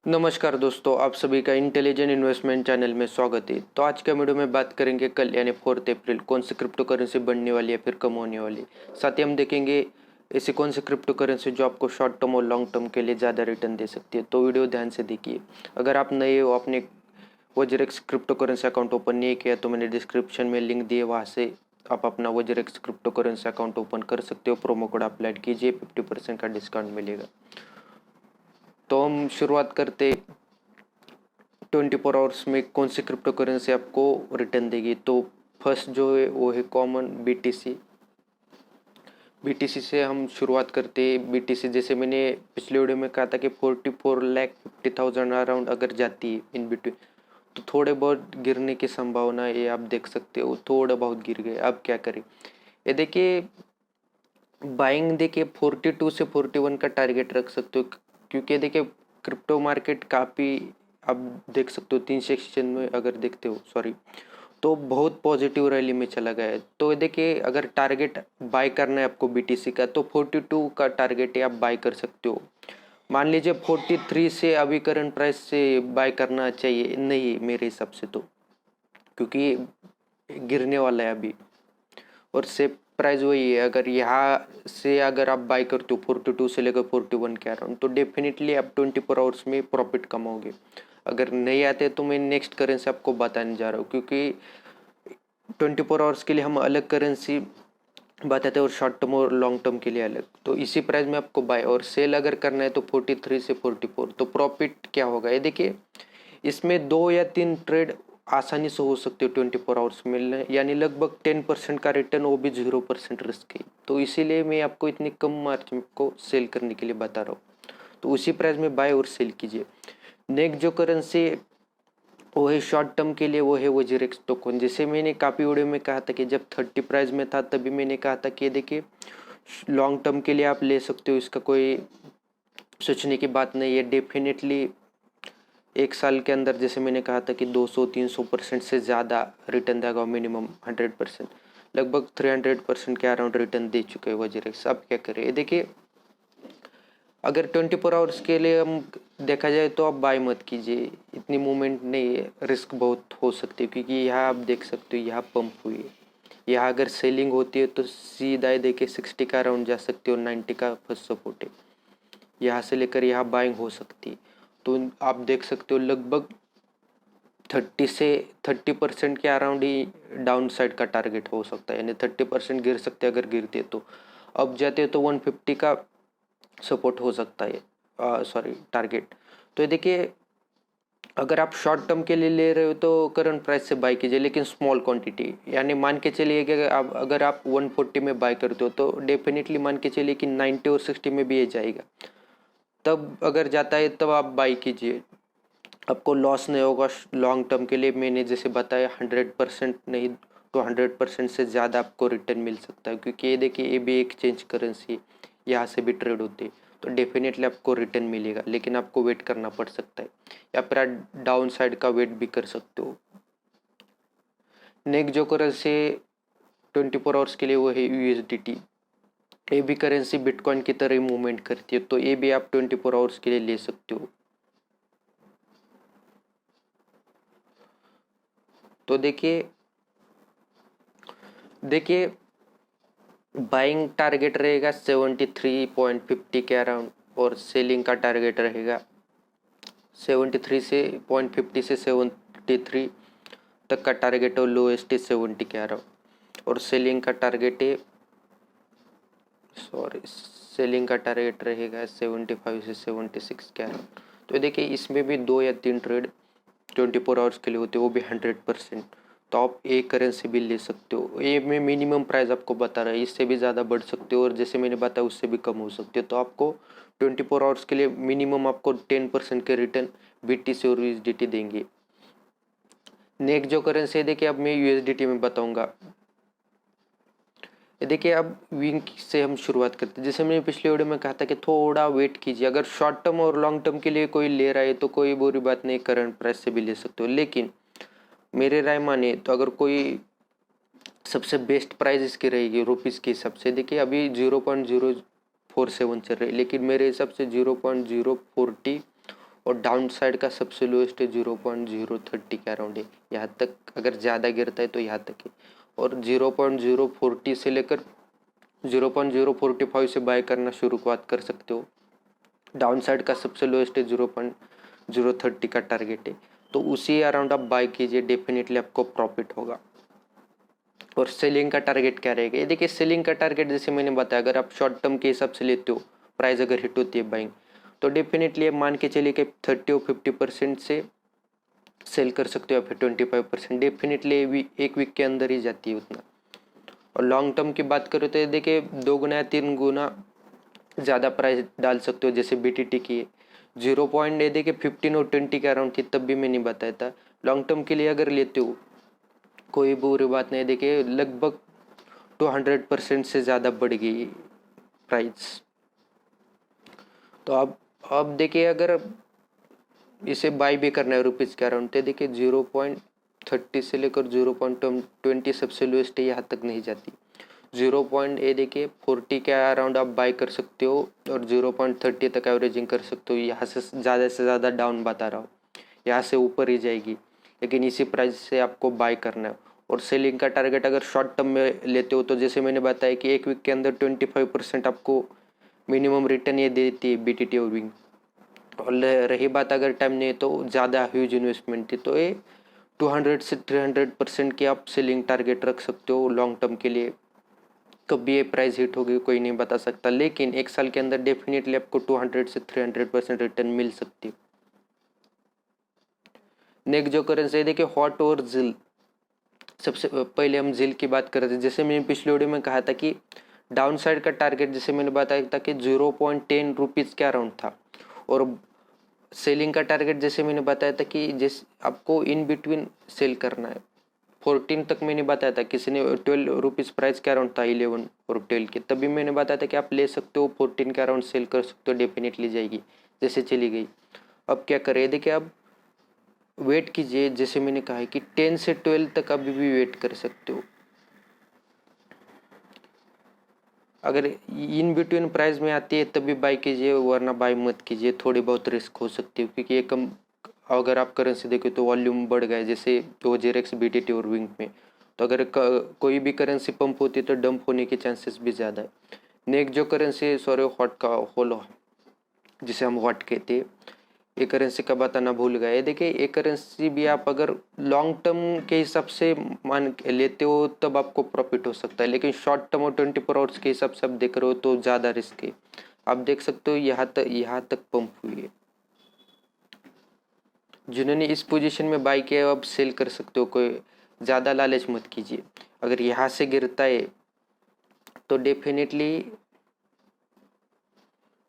नमस्कार दोस्तों, आप सभी का इंटेलिजेंट इन्वेस्टमेंट चैनल में स्वागत है। तो आज का वीडियो में बात करेंगे कल यानी 4 अप्रैल कौन सी क्रिप्टो करेंसी बढ़ने वाली है फिर कम होने वाली। साथ ही हम देखेंगे ऐसी कौन सी क्रिप्टो करेंसी जो आपको शॉर्ट टर्म और लॉन्ग टर्म के लिए ज़्यादा रिटर्न दे सकती है। तो वीडियो ध्यान से देखिए। अगर आप नए हो, आपने WazirX crypto currency account open नहीं किया तो मैंने डिस्क्रिप्शन में लिंक दिए, वहाँ से आप अपना WazirX crypto currency account open कर सकते हो। प्रोमो कोड अप्लाई कीजिए, 50% का डिस्काउंट मिलेगा। तो हम शुरुआत करते 24 आवर्स में कौन सी क्रिप्टो करेंसी आपको रिटर्न देगी। तो फर्स्ट जो है वो है कॉमन बीटीसी। बीटीसी से हम शुरुआत करते हैं। बीटीसी जैसे मैंने पिछले वीडियो में कहा था कि 44,50,000 अराउंड अगर जाती है इन बिटवीन तो थोड़े बहुत गिरने की संभावना है, ये आप देख सकते हो। थोड़ा बहुत गिर गए, अब क्या करें। ये देखिए बाइंग देखिए 42 से 41 का टारगेट रख सकते हो, क्योंकि देखिए क्रिप्टो मार्केट काफ़ी आप देख सकते हो 3 सेक्शन में अगर देखते हो तो बहुत पॉजिटिव रैली में चला गया है। तो देखिए अगर टारगेट बाय करना है आपको बीटीसी का तो 42 का टारगेट है, आप बाय कर सकते हो। मान लीजिए 43 से अभी करंट प्राइस से बाय करना चाहिए नहीं मेरे हिसाब से, तो क्योंकि गिरने वाला है अभी और सेफ प्राइस वही है। अगर यहाँ से अगर आप बाय करते हो 42 से लेकर 41 के अराउंड तो डेफिनेटली आप 24 आवर्स में प्रॉफिट कमाओगे। अगर नहीं आते तो मैं नेक्स्ट करेंसी आपको बताने जा रहा हूँ, क्योंकि 24 आवर्स के लिए हम अलग करेंसी बताते हैं और शॉर्ट टर्म और लॉन्ग टर्म के लिए अलग। तो इसी प्राइस में आपको बाय और सेल अगर करना है तो 43 से 44। तो प्रॉफिट क्या होगा ये देखिए, इसमें 2 या 3 ट्रेड आसानी से हो सकते हो 24 आवर्स में, यानी लगभग 10% का रिटर्न, वो भी 0% रिस्क है। तो इसीलिए मैं आपको इतनी कम मार्जिन को सेल करने के लिए बता रहा हूँ। तो उसी प्राइस में बाय और सेल कीजिए। नेक्स्ट जो करेंसी वो है शॉर्ट टर्म के लिए, वो है वजीरेक्स टोकन। जैसे मैंने काफ़ी वीडियो में कहा था कि जब 30 प्राइस में था तभी मैंने कहा था कि देखिए लॉन्ग टर्म के लिए आप ले सकते हो, इसका कोई सोचने की बात नहीं है। डेफिनेटली एक साल के अंदर जैसे मैंने कहा था कि 200-300% से ज़्यादा रिटर्न देगा, मिनिमम 100%, लगभग 300% के अराउंड रिटर्न दे चुके हैं वजीरेक्स। अब क्या करें देखिए, अगर 24 आवर्स के लिए हम देखा जाए तो आप बाय मत कीजिए, इतनी मूवमेंट नहीं है, रिस्क बहुत हो सकती है। क्योंकि यहाँ आप देख सकते हो यहाँ पंप हुई है, यहाँ अगर सेलिंग होती है तो सीधा ही देखिए 60 का अराउंड जा सकती है और 90 का फर्स्ट सपोर्ट है। यहाँ से लेकर यहाँ बाइंग हो सकती है। तो आप देख सकते हो लगभग 30% के अराउंड ही डाउन साइड का टारगेट हो सकता है, यानी 30% गिर सकते हैं अगर गिरते तो। अब जाते तो 150 का सपोर्ट हो सकता है, टारगेट। तो ये देखिए अगर आप शॉर्ट टर्म के लिए ले रहे हो तो करंट प्राइस से बाय कीजिए, लेकिन स्मॉल क्वांटिटी, यानी मान के चलिए कि अगर आप 140 में बाय करते हो तो डेफिनेटली मान के चलिए कि 90 और 60 में भी ये जाएगा। तब अगर जाता है तब आप बाय कीजिए, आपको लॉस नहीं होगा। लॉन्ग टर्म के लिए मैंने जैसे बताया 100% नहीं तो 100% से ज़्यादा आपको रिटर्न मिल सकता है। क्योंकि ये देखिए ये भी एक चेंज करेंसी, यहाँ से भी ट्रेड होती है तो डेफिनेटली आपको रिटर्न मिलेगा, लेकिन आपको वेट करना पड़ सकता है या फिर आप डाउन साइड का वेट भी कर सकते हो। नेक्स्ट जो करेंसी 24 आवर्स के लिए वो है यूएसडीटी। ये भी करेंसी बिटकॉइन की तरह मूवमेंट करती है, तो ये भी आप 24 आवर्स के लिए ले सकते हो। तो देखिए देखिए बाइंग टारगेट रहेगा 73.50 के अराउंड और सेलिंग का टारगेट रहेगा 73 से 0.50 से 73 तक का टारगेट और लोएस्ट 70 के अराउंड। और सेलिंग का टारगेट है सेलिंग का टारगेट रहेगा 75 से 76 के अराउंड। तो देखिए इसमें भी 2 या 3 ट्रेड 24 आवर्स के लिए होते हैं, वो भी 100%। तो आप एक करेंसी भी ले सकते हो। ये मैं मिनिमम प्राइस आपको बता रहा है, इससे भी ज़्यादा बढ़ सकते हो और जैसे मैंने बताया उससे भी कम हो सकते हो। तो आपको 24 आवर्स के लिए मिनिमम आपको 10% के रिटर्न बीटीसी और यूएसडीटी देंगे। नेक्स्ट जो करेंसी है देखिए, अब मैं यूएसडीटी में बताऊंगा। देखिए अब विंग से हम शुरुआत करते हैं। जैसे मैंने पिछले वीडियो में कहा था कि थोड़ा वेट कीजिए। अगर शॉर्ट टर्म और लॉन्ग टर्म के लिए कोई ले रहा है तो कोई बुरी बात नहीं, करंट प्राइस से भी ले सकते हो। लेकिन मेरे राय माने तो अगर कोई सबसे बेस्ट प्राइस इसकी रहेगी रुपीज़ के हिसाब से, देखिए अभी 0.047 चल रही है, लेकिन मेरे हिसाब से 0.040 और डाउन साइड का सबसे लोएस्ट है 0.030 के अराउंड है। यहाँ तक अगर ज़्यादा गिरता है तो यहाँ तक है, और 0.040 से लेकर 0.045 से बाय करना शुरुआत कर सकते हो। डाउन साइड का सबसे लोएस्ट है 0.030 का टारगेट है, तो उसी अराउंड आप बाय कीजिए, डेफिनेटली आपको प्रॉफिट होगा। और सेलिंग का टारगेट क्या रहेगा, ये देखिए सेलिंग का टारगेट जैसे मैंने बताया, अगर आप शॉर्ट टर्म के हिसाब से लेते हो, प्राइस अगर हिट होती है बाइंग, तो डेफिनेटली आप मान के चलिए कि 30 और 50% से सेल कर सकते हो, या फिर 25%, डेफिनेटली एक वीक के अंदर ही जाती है उतना। और लॉन्ग टर्म की बात करो तो देखिए 2 गुना या 3 गुना ज़्यादा प्राइस डाल सकते हो, जैसे BTT की 0 पॉइंट देखिए 15 और 20 के अराउंड थी, तब भी मैंने बताया था। लॉन्ग टर्म के लिए अगर लेते हो कोई बुरी बात नहीं, देखिए लगभग 200% से ज़्यादा बढ़ गई प्राइस। तो अब देखिए अगर इसे बाय भी करना है रुपीज़ के अराउंड, तो देखिए 0.30 से लेकर 0.20 सबसे लोएस्ट है, यहाँ तक नहीं जाती। 0.40 के अराउंड आप बाय कर सकते हो, और 0.30 तक एवरेजिंग कर सकते हो। यहाँ से ज़्यादा डाउन बता रहा हूँ, यहाँ से ऊपर ही जाएगी, लेकिन इसी प्राइस से आपको बाय करना है। और सेलिंग का टारगेट अगर शॉर्ट टर्म में लेते हो तो जैसे मैंने बताया कि एक वीक के अंदर 25% आपको मिनिमम रिटर्न ये देती है BTT और विंग। और रही बात अगर टाइम नहीं है तो ज़्यादा ह्यूज इन्वेस्टमेंट थी, तो ये 200 से 300% की आप सेलिंग टारगेट रख सकते हो लॉन्ग टर्म के लिए। कब ये प्राइस हिट होगी कोई नहीं बता सकता, लेकिन एक साल के अंदर डेफिनेटली आपको 200 से 300% रिटर्न मिल सकती है। नेक्स्ट जो करेंसी है देखिए हॉट और जिल। सबसे पहले हम जिल की बात कर रहे थे, जैसे मैंने पिछले वीडियो में कहा था कि डाउन साइड का टारगेट जैसे मैंने बताया था कि 0.10 रुपीज़ के अराउंड था, और सेलिंग का टारगेट जैसे मैंने बताया था कि जिस आपको इन बिटवीन सेल करना है। 14 तक मैंने बताया था, किसी ने 12 रुपीज़ प्राइस के अराउंड था 11 और 12 के, तभी मैंने बताया था कि आप ले सकते हो, 14 के अराउंड सेल कर सकते हो, डेफिनेटली जाएगी, जैसे चली गई। अब क्या करें, देखिए अब वेट कीजिए, जैसे मैंने कहा है कि 10 से 12 तक अभी भी वेट कर सकते हो। अगर इन बिटवीन प्राइस में आती है तभी बाय कीजिए, वरना बाय मत कीजिए, थोड़ी बहुत रिस्क हो सकती है, क्योंकि ये कम, अगर आप करेंसी देखो तो वॉल्यूम बढ़ गया है, जैसे OGRX BTT और विंग में, तो अगर कोई भी करेंसी पंप होती है तो डंप होने के चांसेस भी ज़्यादा है। नेक्स्ट जो करेंसी सॉरी हॉट का होलो, जिसे हम हॉट कहते हैं, ये करेंसी का बताना भूल गए। देखिए ये करेंसी भी आप अगर लॉन्ग टर्म के हिसाब से मान के लेते हो तब आपको प्रॉफिट हो सकता है, लेकिन शॉर्ट टर्म और 24 आवर्स के हिसाब से आप देख रहे हो तो ज़्यादा रिस्क है। आप देख सकते हो यहाँ तक पंप हुई है। जिन्होंने इस पोजीशन में बाई किया है अब सेल कर सकते हो, कोई ज़्यादा लालच मत कीजिए। अगर यहाँ से गिरता है तो डेफिनेटली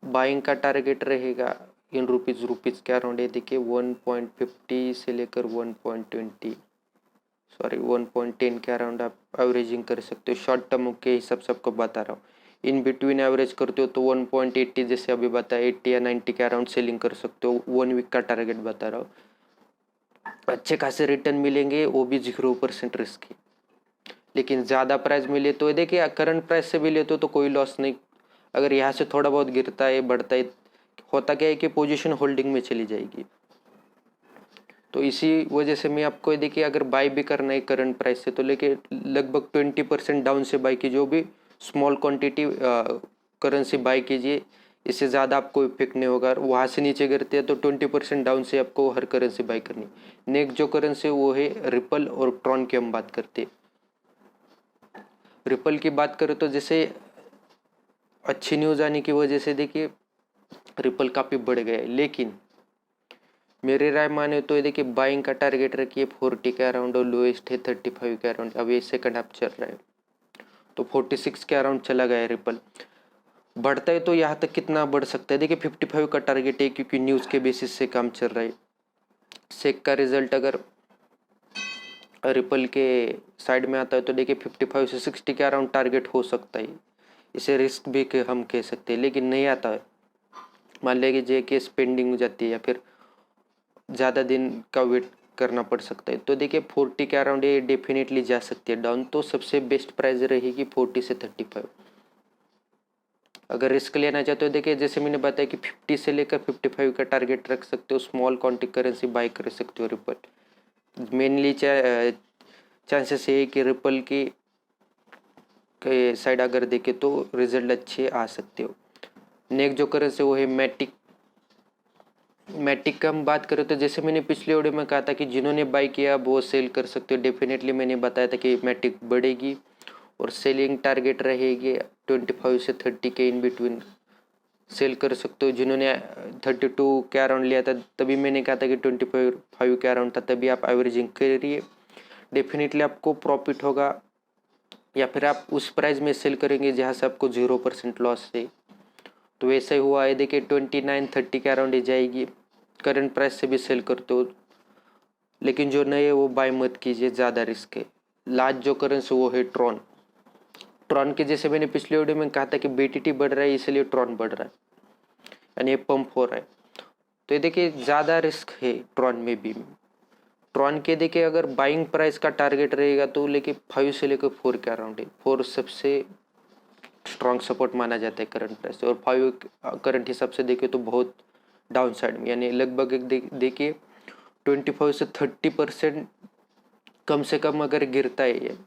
बाइंग का टारगेट रहेगा इन रुपीज़ के अराउंड है। देखिए 1.50 से लेकर 1.10 के अराउंड आप एवरेजिंग कर सकते हो। शॉर्ट टर्म के हिसाब से आपको बता रहा हूँ, इन बिटवीन एवरेज करते हो तो 1.80 जैसे अभी बताया 80 या 90 के अराउंड सेलिंग कर सकते हो। 1 वीक का टारगेट बता रहा हूँ, अच्छे खासे रिटर्न मिलेंगे, वो भी 0% रिस्क है। लेकिन ज़्यादा प्राइस मिले तो देखिए करंट प्राइस से भी लेते हो तो कोई लॉस नहीं। अगर यहाँ से थोड़ा बहुत गिरता है बढ़ता है, होता क्या है कि पोजीशन होल्डिंग में चली जाएगी। तो इसी वजह से मैं आपको देखिए अगर बाय भी करना है करंट प्राइस से तो लेके लगभग 20% डाउन से बाय कीजिए, जो भी स्मॉल क्वांटिटी करेंसी बाय कीजिए, इससे ज़्यादा आपको इफेक्ट नहीं होगा। वहाँ से नीचे गिरते हैं तो 20% डाउन से आपको हर करेंसी बाय करनी। नेक्स्ट जो करेंसी वो है रिपल और ट्रॉन की हम बात करते हैं। रिपल की बात करें तो जैसे अच्छी न्यूज़ आने की वजह से देखिए रिपल काफ़ी बढ़ गया है, लेकिन मेरी राय माने तो देखिए बाइंग का टारगेट रखिए 40 के अराउंड, और लोएस्ट है 35 के अराउंड। अभी सेकंड हाफ चल रहा है तो 46 के अराउंड चला गया है रिपल। बढ़ता है तो यहाँ तक कितना बढ़ सकता है, देखिए 55 का टारगेट है, क्योंकि न्यूज़ के बेसिस से काम चल रहा है। सेक का रिजल्ट अगर रिपल के साइड में आता है तो देखिए 55 से 60 के अराउंड टारगेट हो सकता है। इसे रिस्क भी हम कह सकते हैं, लेकिन नहीं आता है, मान लीजिए जे केस पेंडिंग हो जाती है या फिर ज़्यादा दिन का वेट करना पड़ सकता है, तो देखिए 40 के अराउंड ये डेफिनेटली जा सकती है डाउन। तो सबसे बेस्ट प्राइस रहेगी 40 से 35। अगर रिस्क लेना चाहते हो, देखिए जैसे मैंने बताया कि 50 से लेकर 55 का टारगेट रख सकते हो, स्मॉल क्वांटिटी करेंसी बाय कर सकते हो रिपल। मेनली चांसेस ये है कि रिपल की साइड अगर देखें तो रिजल्ट अच्छे आ सकते हो। नेक्स्ट जो करेंसी वो है मैटिक। मैटिक का हम बात करें तो जैसे मैंने पिछले वीडियो में कहा था कि जिन्होंने बाय किया वो सेल कर सकते हो। डेफिनेटली मैंने बताया था कि मैटिक बढ़ेगी और सेलिंग टारगेट रहेगी 25 से 30 के इन बिटवीन सेल कर सकते हो। जिन्होंने 32 के अराउंड लिया था तभी मैंने कहा था कि 25 के अराउंड था, तभी आप एवरेजिंग करिए, डेफिनेटली आपको प्रॉफिट होगा। या फिर आप उस प्राइस में सेल करेंगे जहाँ से आपको 0% लॉस है, तो वैसा ही हुआ है। देखिए 29-30 के अराउंड ही जाएगी, करंट प्राइस से भी सेल करते हो। लेकिन जो नए वो बाय मत कीजिए, ज़्यादा रिस्क है। लास्ट जो करेंसी वो है ट्रॉन। ट्रॉन के जैसे मैंने पिछले वीडियो में कहा था कि BTT बढ़ रहा है इसलिए ट्रॉन बढ़ रहा है, यानी ये पंप हो रहा है। तो ये देखिए ज़्यादा रिस्क है ट्रॉन में भी। ट्रॉन के देखिए अगर बाइंग प्राइस का टारगेट रहेगा तो लेके 5 से लेकर 4 के अराउंड है। 4 सबसे स्ट्रॉन्ग सपोर्ट माना जाता है करंट प्राइस, और 5 करंट हिसाब से देखें तो बहुत डाउन साइड में, यानी लगभग एक देखिए 25 से 30% कम से कम अगर गिरता है ये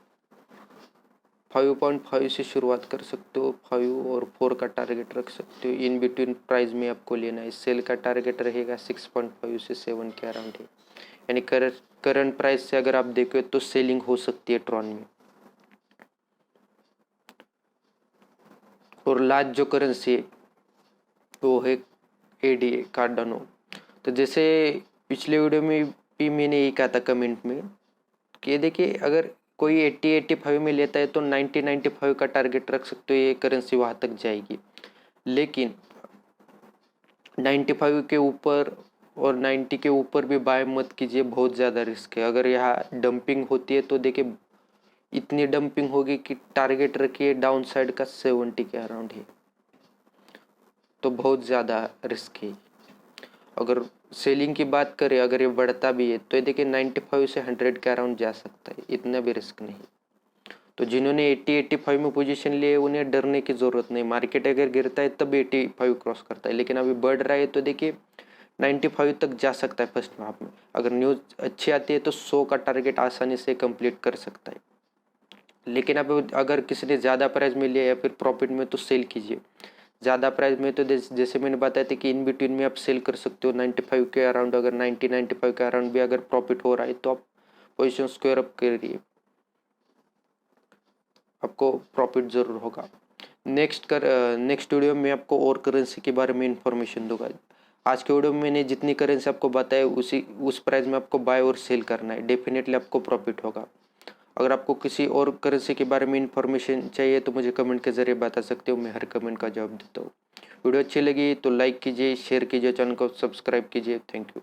5.5 से शुरुआत कर सकते हो। 5 और 4 का टारगेट रख सकते हो। इन बिटवीन प्राइस में आपको लेना है। सेल का टारगेट रहेगा 6.5 से 7 के अराउंड है, यानी करंट प्राइस से अगर आप देखो तो सेलिंग हो सकती है ट्रॉन में। और लास्ट जो करेंसी है वो है ADA कार्डानो। तो जैसे पिछले वीडियो में भी मैंने यही कहा था कमेंट में कि देखिए अगर कोई 80-85 में लेता है तो 90-95 का टारगेट रख सकते हो, ये करेंसी वहाँ तक जाएगी। लेकिन 95 के ऊपर और 90 के ऊपर भी बाय मत कीजिए, बहुत ज़्यादा रिस्क है। अगर यहाँ डंपिंग होती है तो देखिए इतनी डंपिंग होगी कि टारगेट रखिए डाउन साइड का 70 के अराउंड है, तो बहुत ज़्यादा रिस्क है। अगर सेलिंग की बात करें, अगर ये बढ़ता भी है तो ये देखिए 95 से 100 के अराउंड जा सकता है, इतना भी रिस्क नहीं। तो जिन्होंने 80-85 में पोजीशन लिए उन्हें डरने की ज़रूरत नहीं। मार्केट अगर गिरता है तब 85 क्रॉस करता है, लेकिन अभी बढ़ रहा है तो देखिए 95 तक जा सकता है फर्स्ट हाफ में। अगर न्यूज़ अच्छी आती है तो 100 का टारगेट आसानी से कंप्लीट कर सकता है। लेकिन अब अगर किसी ने ज़्यादा प्राइस में लिया या फिर प्रॉफिट में तो सेल कीजिए। ज़्यादा प्राइस में तो जैसे मैंने बताया था कि इन बिटवीन में आप सेल कर सकते हो 95 के अराउंड। अगर 90-95 के अराउंड भी अगर प्रॉफिट हो रहा है तो आप पोजीशन स्क्वायर अप करिए, आपको प्रॉफिट ज़रूर होगा। नेक्स्ट वीडियो में आपको और करेंसी के बारे में इंफॉर्मेशन दूंगा। आज के वीडियो में मैंने जितनी करेंसी आपको बताया उस प्राइस में आपको बाय और सेल करना है, डेफिनेटली आपको प्रॉफिट होगा। अगर आपको किसी और करेंसी के बारे में इंफॉर्मेशन चाहिए तो मुझे कमेंट के ज़रिए बता सकते हो, मैं हर कमेंट का जवाब देता हूँ। वीडियो अच्छी लगी तो लाइक कीजिए, शेयर कीजिए, चैनल को सब्सक्राइब कीजिए। Thank you.